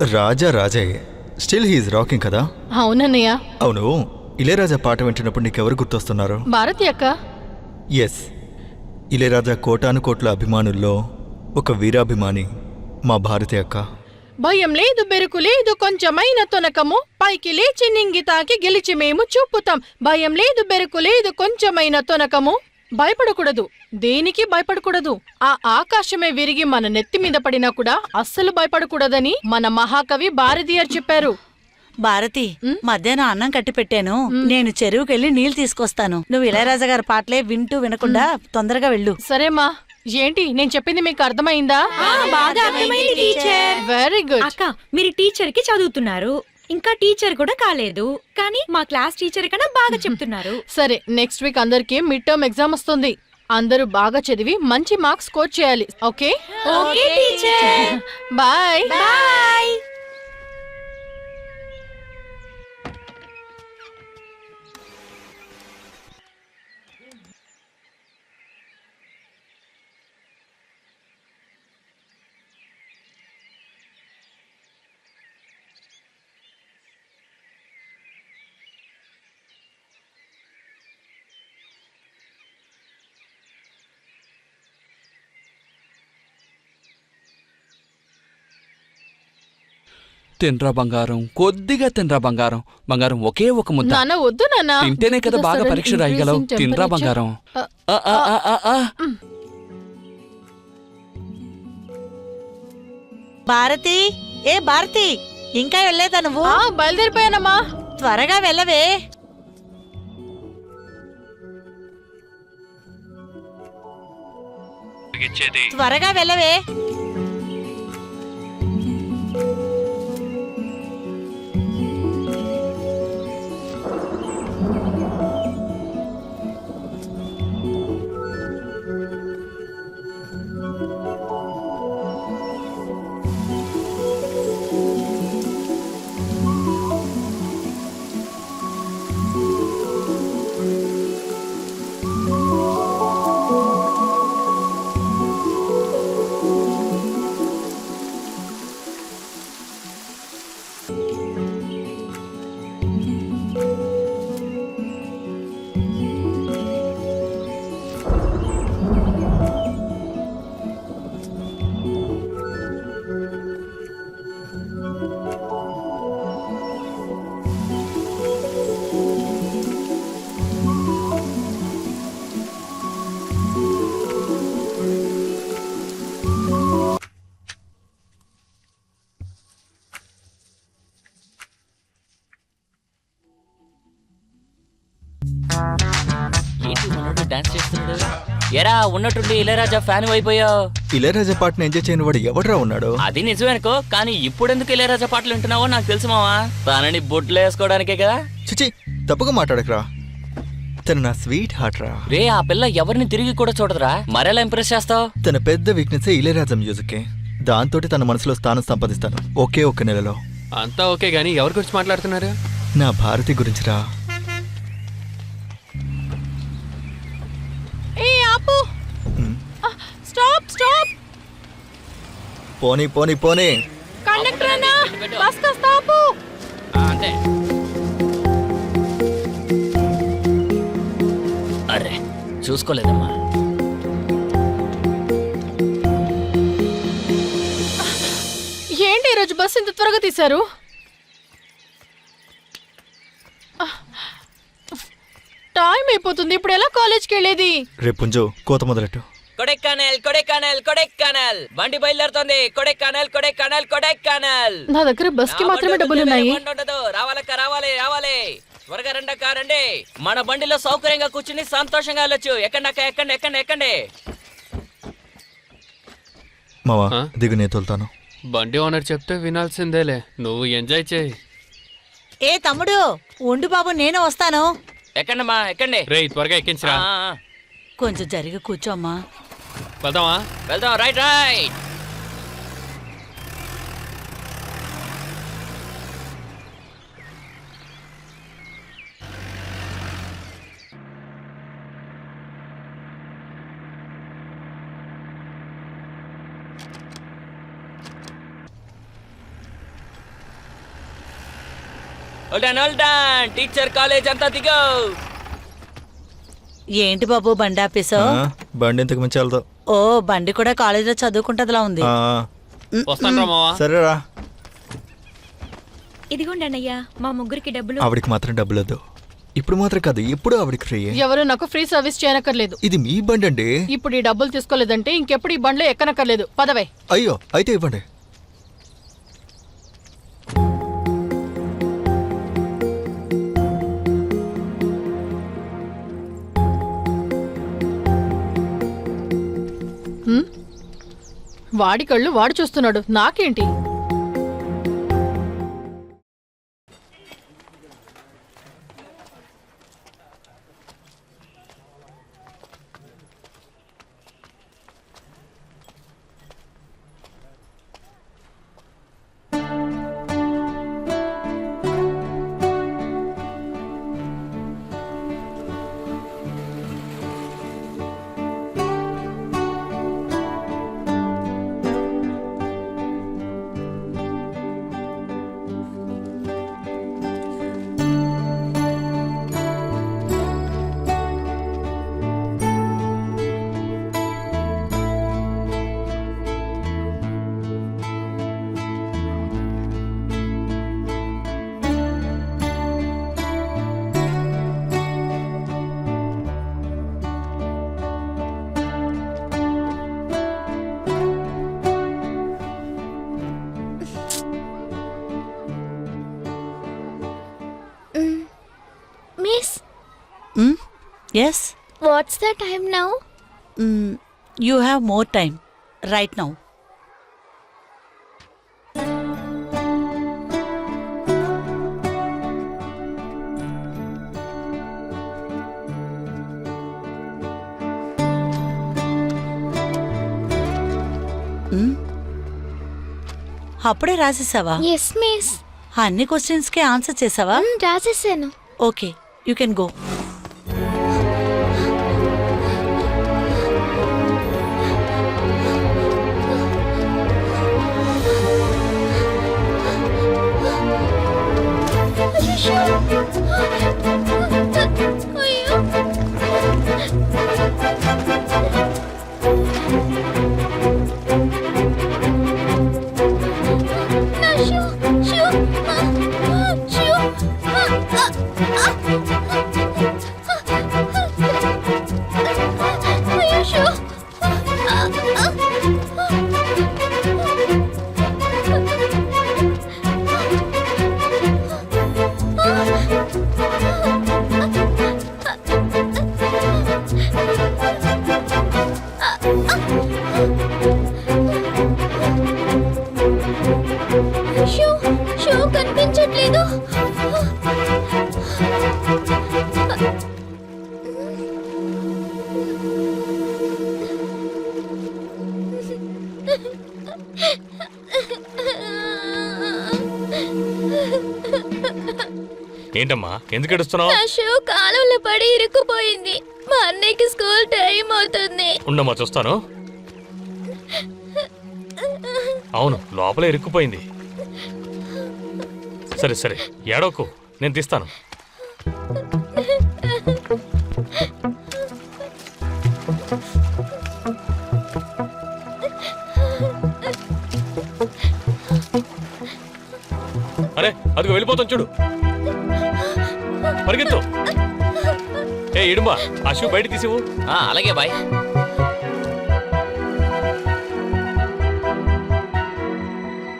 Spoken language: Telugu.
రాజా రాజే, స్టిల్ హీఈస్ రాకింగ్ కదా. అవునన్నయ్య. అవును, ఇళయరాజా పాట వింటున్నప్పుడు నీకెవరు గుర్తొస్తున్నారు? భారతి అక్క. ఎస్, ఇళయరాజా కోటాను కోట్ల అభిమానుల్లో ఒక వీరాభిమాని మా భారతి అక్క. భయం లేదు, బెరుకు లేదు, కొంచెమైన తొనకము, పైకి లేచి నింగి తాకి గెలిచి మేము చూపుతాం. భయం లేదు, బెరుకు లేదు, కొంచెమైన తొనకము. భయపడకూడదు, దేనికి భయపడకూడదు. ఆ ఆకాశమే విరిగి మన నెత్తి మీద పడినా కూడా అస్సలు భయపడకూడదని మన మహాకవి భారతీయర్ చెప్పారు. భారతి, మధ్యాహ్నం అన్నం కట్టి పెట్టాను, నేను చెరువుకెళ్ళి నీళ్లు తీసుకొస్తాను. నువ్వు ఇళయరాజా గారి పాటలే వింటూ వినకుండా తొందరగా వెళ్ళు. సరేమా. ఏంటి నేను చెప్పింది మీకు అర్థమైందా? బాగా అర్థమైంది టీచర్. Very good. అక్క, మీరు టీచర్ కి చదువుతున్నారు, ఇంకా టీచర్ కూడా కాలేదు, కానీ మా క్లాస్ టీచర్ కన్నా బాగా చెప్తున్నారు. సరే, నెక్స్ట్ వీక్ అందరికి మిడ్ టర్మ్ ఎగ్జామ్ వస్తుంది. అందరూ బాగా చదివి మంచి మార్క్స్ స్కోర్ చేయాలి. Okay? Okay teacher. Bye bye. తినరా బంగారం, కొద్దిగా తినరా బంగారం. బంగారం ఒకే ఒక ముద్ద. నాన్న వద్దు నాన్న, తింటేనే కదా బాగా పరీక్ష రాయగలవు. తినరా బంగారం. భారతి, ఏ భారతి, ఇంకా వెళ్ళలేదా నువ్వు? బయలుదేరిపోయానమ్మా. త్వరగా వెళ్ళవే. త్వరగా వెళ్ళవే. డాన్స్ చేస్తున్నాడు. ఎరా ఉన్నట్టుండి ఇళయరాజా ఫ్యాన్ అయిపోయావు. ఇళయరాజా పాటను ఎంజాయ్ చేయని వాడు ఎవడరా ఉన్నాడు? అది నిజమేనుకో, కానీ ఇప్పుడెందుకు ఇళయరాజా పాటలు వింటున్నావో నాకు తెలుసు మావా. తనని బొట్లు వేసుకోవడానికే కదా. చిచి, తప్పుగా మాట్లాడకరా. తను నా స్వీట్ హార్ట్ రా. రే, ఆ పిల్ల ఎవరిని తిరిగి కూడా చూడదురా, మరెలా ఇంప్రెస్ చేస్తావు? తన పెద్ద వీక్నెస్ ఇళయరాజా మ్యూజిక్. దాంతో తన మనసులో స్థానం సంపాదిస్తాను ఒకే ఒక్క నెలలో. అంతా ఓకే గానీ ఎవరి గురించి మాట్లాడుతున్నారు? నా భారతి గురించిరా. Stop stop. పోనీ పోనీ పోనీ. కండక్టర్ అన్నా, బస్ కాస్త ఆపు. అంతే. అరే చూసుకోలేదమ్మా. ఏంటి ఈరోజు బస్ ఇంత త్వరగా తీశారు? టైం అయిపోతుంది, ఇప్పుడు ఎలా కాలేజ్కి వెళ్ళేది? రేపు పుంజు కోత మొదలెట్టు. కొడైకెనాల్ కొడైకెనాల్ కొడైకెనాల్ బండి బయలుదేరుతోంది. కొడైకెనాల్ కొడైకెనాల్ కొడైకెనాల్. నా దగ్గర బస్ కి మాత్రమే డబ్బులున్నాయి. రావాలక్క, రావాలి రావాలి, త్వరగా రండక్క రండి. మన బండిలో సౌకర్యంగా కూర్చుని సంతోషంగా వెళ్ళొచ్చు. ఎక్కండి అక్క, ఎక్కండి ఎక్కండి ఎక్కండి. మావా దిగు, నేను తోలుతాను. బండి ఓనర్ చెప్తే వినాల్సిందేలే, నువ్వు ఎంజాయ్ చేయి. ఏ తమ్ముడు, ఉండు బాబు, నేను వస్తాను. ఎక్కండమ్మా ఎక్కండి. రే త్వరగా ఎక్కించరా. కొంచెం జరిగి కూర్చోమ్మా. వెళ్దామా? వెళ్దాం. Right right. Olden teacher college అంతా దిగో. ఏంటి బాబు బండి ఆపేసో? బండి ఇంతకు మించి వెళ్తావు. ఓ బండి కూడా కాలేజీలో చదువుకుంటదిలా ఉంది. వస్తాను మావా. సరేరా. ఇదిగోండి అన్నయ్య మా ముగ్గురికి డబ్బులు. ఆవిడికి మాత్రం డబ్బులు వద్దు. ఇప్పుడు మాత్రం కాదు, ఎప్పుడు ఆవిడికి ఫ్రీ. ఎవరు నాకు ఫ్రీ సర్వీస్ చేయనక్కర్లేదు. ఇది మీ బండి అండి. ఇప్పుడు ఈ డబ్బులు తీసుకోలేదంటే ఇంకెప్పుడు ఈ బండ్లో ఎక్కనక్కర్లేదు. పదవే. అయ్యో, అయితే ఇవ్వండి. వాడి కళ్ళు వాడు చూస్తున్నాడు, నాకేంటి? Miss, Yes? what's the time now? You have more time right now. అప్పుడే రాసేసావా? Yes, miss. అన్ని క్వశ్చన్స్ కి ఆన్సర్ చేసావా? రాసేసాను. Okay, you can go. Shoe కనిపించట్లేదు. ఏంటమ్మా, ఎందుకు ఏడుస్తున్నావు? నా షూ కాలువలో పడి ఇరుక్కుపోయింది. మా అన్నయ్యకి స్కూల్ టైం అవుతుంది. ఉండమ్మా, చూస్తాను. అవును, లోపల ఇరుక్కుపోయింది. సరే సరే, ఏడవకు, నేను తీస్తాను. అరే, అదిగో వెళ్ళిపోతాం చూడు. పరిగెత్తు. ఏ ఇడుమా, ఆ షూ బయట తీసివు. అలాగే బాయ్.